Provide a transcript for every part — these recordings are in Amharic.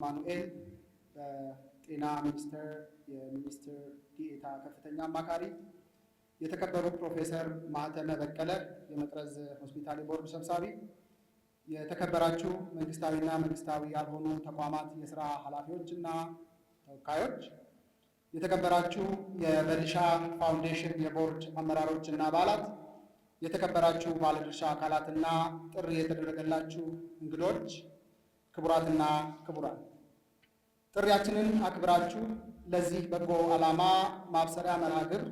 ማኑኤል በጤና ሚኒስቴር የሚኒስትር ዲኤታ ከፍተኛ አማካሪ፣ የተከበሩ ፕሮፌሰር ማህተመ በቀለ የመቅረዝ ሆስፒታል ቦርድ ሰብሳቢ፣ የተከበራችሁ መንግስታዊና መንግስታዊ ያልሆኑ ተቋማት የስራ ኃላፊዎችና ተወካዮች፣ የተከበራችሁ የበልሻ ፋውንዴሽን የቦርድ አመራሮችና አባላት፣ የተከበራችሁ ባለድርሻ አካላትና ጥሪ የተደረገላችሁ እንግዶች፣ ክቡራትና ክቡራን፣ ጥሪያችንን አክብራችሁ ለዚህ በጎ ዓላማ ማብሰሪያ መርሃ ግብር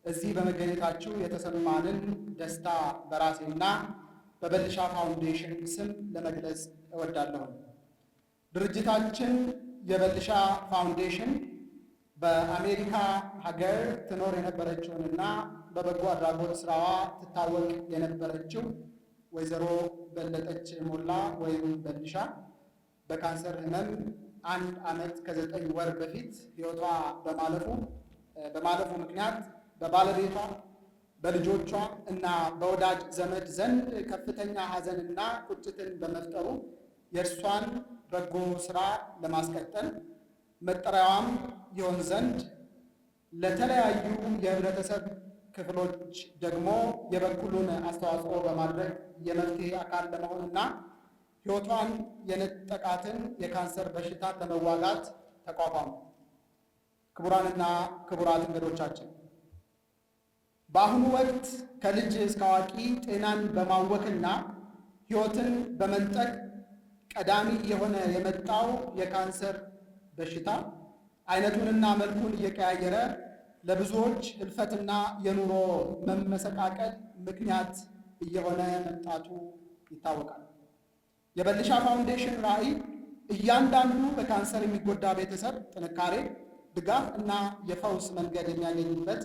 እዚህ በመገኘታችሁ የተሰማንን ደስታ በራሴና በበልሻ ፋውንዴሽን ስም ለመግለጽ እወዳለሁ። ድርጅታችን የበልሻ ፋውንዴሽን በአሜሪካ ሀገር ትኖር የነበረችውንና በበጎ አድራጎት ስራዋ ትታወቅ የነበረችው ወይዘሮ በለጠች ሞላ ወይም በልሻ በካንሰር ህመም 1 ዓመት ከ9 ወር በፊት ህይወቷ በማለፉ ምክንያት በባለቤቷ በልጆቿ እና በወዳጅ ዘመድ ዘንድ ከፍተኛ ሐዘንና ቁጭትን በመፍጠሩ የእርሷን በጎ ስራ ለማስቀጠል መጠሪያዋም ይሆን ዘንድ ለተለያዩ የህብረተሰብ ክፍሎች ደግሞ የበኩሉን አስተዋጽኦ በማድረግ የመፍትሄ አካል ለመሆንና ህይወቷን የነጠቃትን የካንሰር በሽታን ለመዋጋት ተቋቋሙ። ክቡራንና ክቡራት እንግዶቻችን፣ በአሁኑ ወቅት ከልጅ እስከ አዋቂ ጤናን በማወክና ህይወትን በመንጠቅ ቀዳሚ የሆነ የመጣው የካንሰር በሽታ አይነቱንና መልኩን እየቀያየረ ለብዙዎች ህልፈትና የኑሮ መመሰቃቀል ምክንያት እየሆነ መምጣቱ ይታወቃል። የበልሻ ፋውንዴሽን ራዕይ እያንዳንዱ በካንሰር የሚጎዳ ቤተሰብ ጥንካሬ፣ ድጋፍ እና የፈውስ መንገድ የሚያገኝበት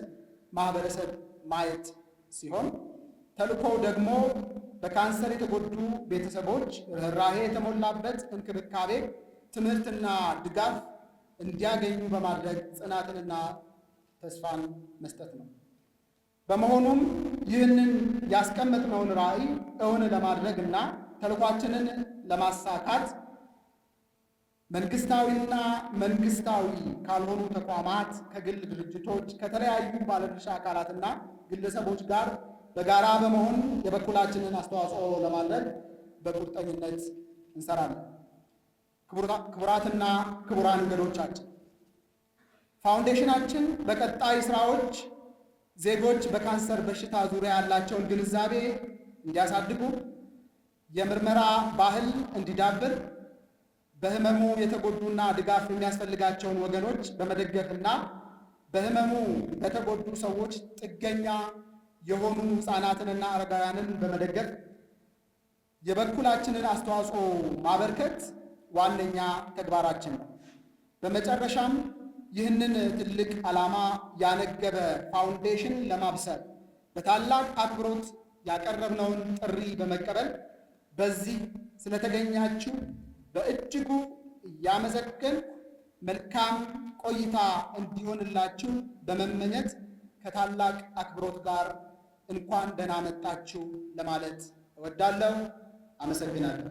ማህበረሰብ ማየት ሲሆን ተልእኮው ደግሞ በካንሰር የተጎዱ ቤተሰቦች ርኅራኄ የተሞላበት እንክብካቤ፣ ትምህርትና ድጋፍ እንዲያገኙ በማድረግ ጽናትንና ተስፋን መስጠት ነው። በመሆኑም ይህንን ያስቀመጥነውን ራዕይ እውን ለማድረግ እና ተልኳችንን ለማሳካት መንግስታዊና መንግስታዊ ካልሆኑ ተቋማት፣ ከግል ድርጅቶች፣ ከተለያዩ ባለድርሻ አካላትና ግለሰቦች ጋር በጋራ በመሆን የበኩላችንን አስተዋጽኦ ለማድረግ በቁርጠኝነት እንሰራለን። ክቡራትና ክቡራን እንግዶቻችን፣ ፋውንዴሽናችን በቀጣይ ስራዎች ዜጎች በካንሰር በሽታ ዙሪያ ያላቸውን ግንዛቤ እንዲያሳድጉ፣ የምርመራ ባህል እንዲዳብር፣ በህመሙ የተጎዱና ድጋፍ የሚያስፈልጋቸውን ወገኖች በመደገፍና በህመሙ ለተጎዱ ሰዎች ጥገኛ የሆኑ ህፃናትንና አረጋውያንን በመደገፍ የበኩላችንን አስተዋጽኦ ማበርከት ዋነኛ ተግባራችን ነው። በመጨረሻም ይህንን ትልቅ ዓላማ ያነገበ ፋውንዴሽን ለማብሰር በታላቅ አክብሮት ያቀረብነውን ጥሪ በመቀበል በዚህ ስለተገኛችሁ በእጅጉ እያመሰገንኩ መልካም ቆይታ እንዲሆንላችሁ በመመኘት ከታላቅ አክብሮት ጋር እንኳን ደህና መጣችሁ ለማለት እወዳለሁ። አመሰግናለሁ።